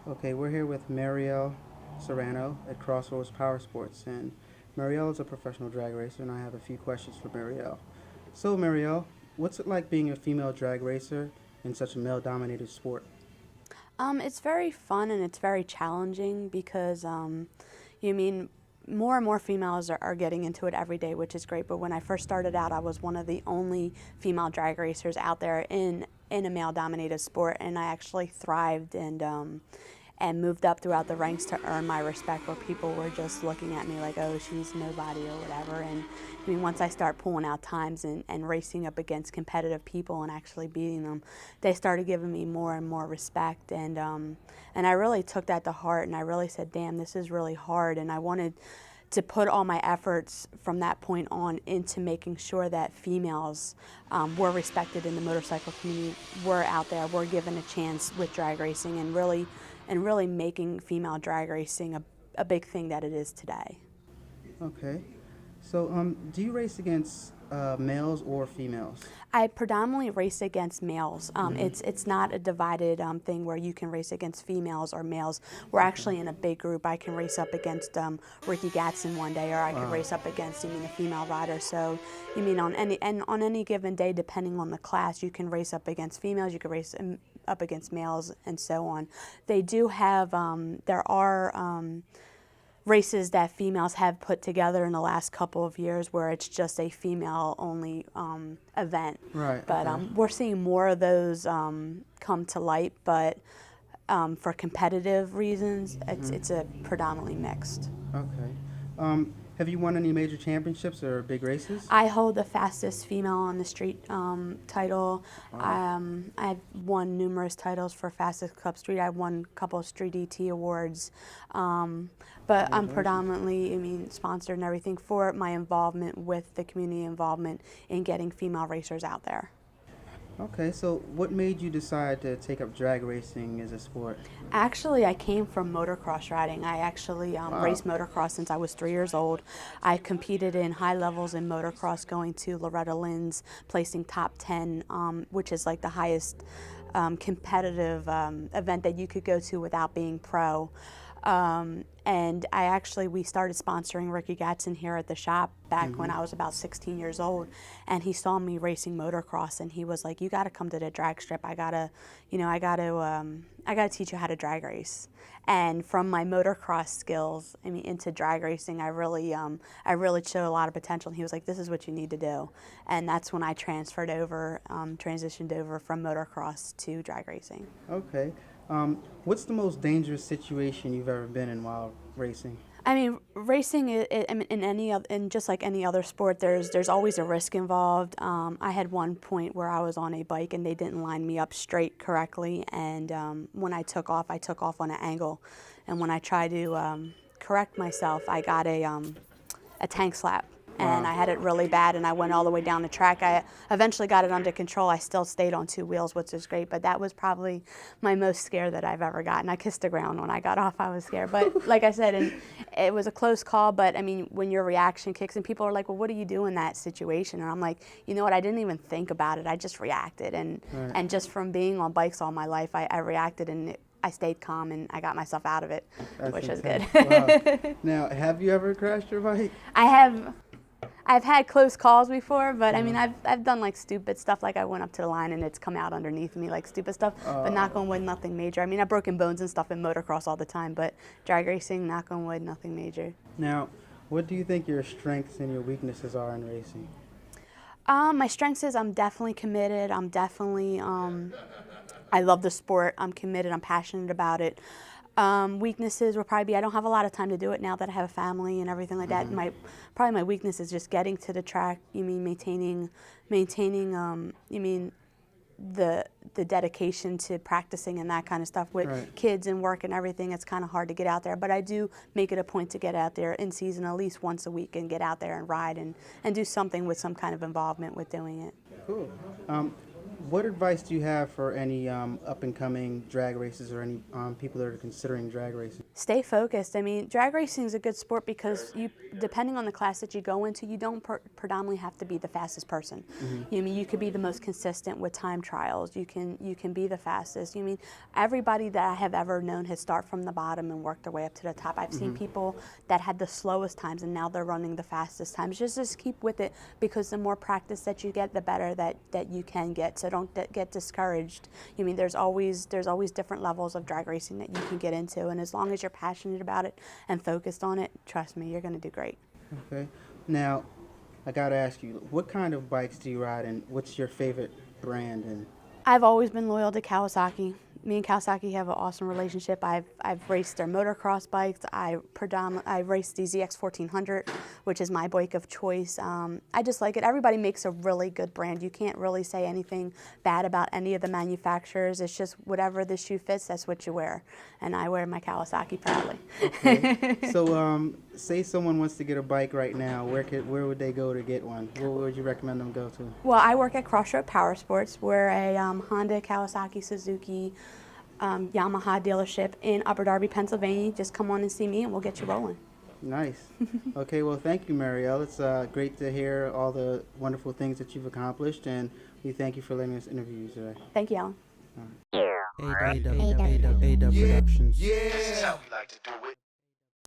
Okay, we're here with Mariel Serrano at Crossroads Power Sports, and Mariel is a professional drag racer, and I have a few questions for Mariel. So, Mariel, what's it like being a female drag racer in such a male-dominated sport? It's very fun and it's very challenging because you mean more and more females are getting into it every day, which is great. But when I first started out, I was one of the only female drag racers out there in a male-dominated sport, and I actually thrived and moved up throughout the ranks to earn my respect, where people were just looking at me like, oh, she's nobody or whatever. And I mean, once I start pulling out times and racing up against competitive people and actually beating them, they started giving me more and more respect. And I really took that to heart, and I really said, damn, this is really hard. And I wanted to put all my efforts from that point on into making sure that females were respected in the motorcycle community, were out there, were given a chance with drag racing, and really making female drag racing a big thing that it is today. Okay. So, do you race against males or females? I predominantly race against males. It's not a divided thing where you can race against females or males. We're actually in a big group. I can race up against Ricky Gatson one day, or I can race up against a female rider. So on any given day, depending on the class, you can race up against females. You can race up against males, and so on. They do have there are races that females have put together in the last couple of years where it's just a female-only event. Right. But Okay. we're seeing more of those come to light, but for competitive reasons, it's a predominantly mixed. Okay. Have you won any major championships or big races? I hold the fastest female on the street title. I've won numerous titles for fastest club street. I won a couple of street ET awards. But I'm predominantly, sponsored and everything for my involvement with the community involvement in getting female racers out there. Okay, so what made you decide to take up drag racing as a sport? Actually, I came from motocross riding. I actually raced motocross since I was 3 years old. I competed in high levels in motocross, going to Loretta Lynn's, placing top 10, which is like the highest competitive event that you could go to without being pro. And we started sponsoring Ricky Gatson here at the shop back when I was about 16 years old, and he saw me racing motocross, and he was like, "You got to come to the drag strip. I gotta teach you how to drag race." And from my motocross skills, into drag racing, I really showed a lot of potential. And he was like, "This is what you need to do," and that's when I transitioned over from motocross to drag racing. Okay. What's the most dangerous situation you've ever been in while racing? Racing in just like any other sport, there's always a risk involved. I had one point where I was on a bike and they didn't line me up straight correctly, and when I took off on an angle, and when I tried to correct myself, I got a tank slap. And I had it really bad, and I went all the way down the track. I eventually got it under control. I still stayed on two wheels, which is great, but that was probably my most scared that I've ever gotten. I kissed the ground when I got off. I was scared. But like I said, and it was a close call, but when your reaction kicks in, people are like, well, what do you do in that situation? And I'm like, you know what, I didn't even think about it. I just reacted. And just from being on bikes all my life, I reacted, and I stayed calm, and I got myself out of it, which is good. Wow. Now, have you ever crashed your bike? I've had close calls before, but I've done like stupid stuff, like I went up to the line and it's come out underneath me, like stupid stuff, but knock on wood, nothing major. I've broken bones and stuff in motocross all the time, but drag racing, knock on wood, nothing major. Now, what do you think your strengths and your weaknesses are in racing? My strengths is I'm definitely committed. I love the sport. I'm committed. I'm passionate about it. Weaknesses would probably be I don't have a lot of time to do it now that I have a family and everything like that. Probably my weakness is just getting to the track. Maintaining the dedication to practicing and that kind of stuff with kids and work and everything. It's kind of hard to get out there, but I do make it a point to get out there in season at least once a week and get out there and ride and do something with some kind of involvement with doing it. Cool. what advice do you have for any up-and-coming drag races or any people that are considering drag racing? Stay focused. I mean, drag racing is a good sport because depending on the class that you go into, you don't predominantly have to be the fastest person. You mean you could be the most consistent with time trials. You can be the fastest. You mean everybody that I have ever known has started from the bottom and worked their way up to the top. I've seen people that had the slowest times and now they're running the fastest times. Just keep with it, because the more practice that you get, the better that you can get. So don't get discouraged. You mean there's always different levels of drag racing that you can get into, and as long as you're passionate about it and focused on it, trust me, you're going to do great. Okay. Now, I got to ask you, what kind of bikes do you ride, and what's your favorite brand? And I've always been loyal to Kawasaki. Me and Kawasaki have an awesome relationship. I've raced their motocross bikes. I raced the ZX 1400, which is my bike of choice. I just like it. Everybody makes a really good brand. You can't really say anything bad about any of the manufacturers. It's just whatever the shoe fits, that's what you wear. And I wear my Kawasaki proudly. okay. So, say someone wants to get a bike right now. Where would they go to get one? Where would you recommend them go to? Well, I work at Crossroad Power Sports. We're a Honda, Kawasaki, Suzuki, Yamaha dealership in Upper Darby, Pennsylvania. Just come on and see me and we'll get you rolling. Nice. Okay, well, thank you, Mariel. It's great to hear all the wonderful things that you've accomplished, and we thank you for letting us interview you today. Thank you, Alan. A-Dubb Productions. Yeah, that's how we like to do it.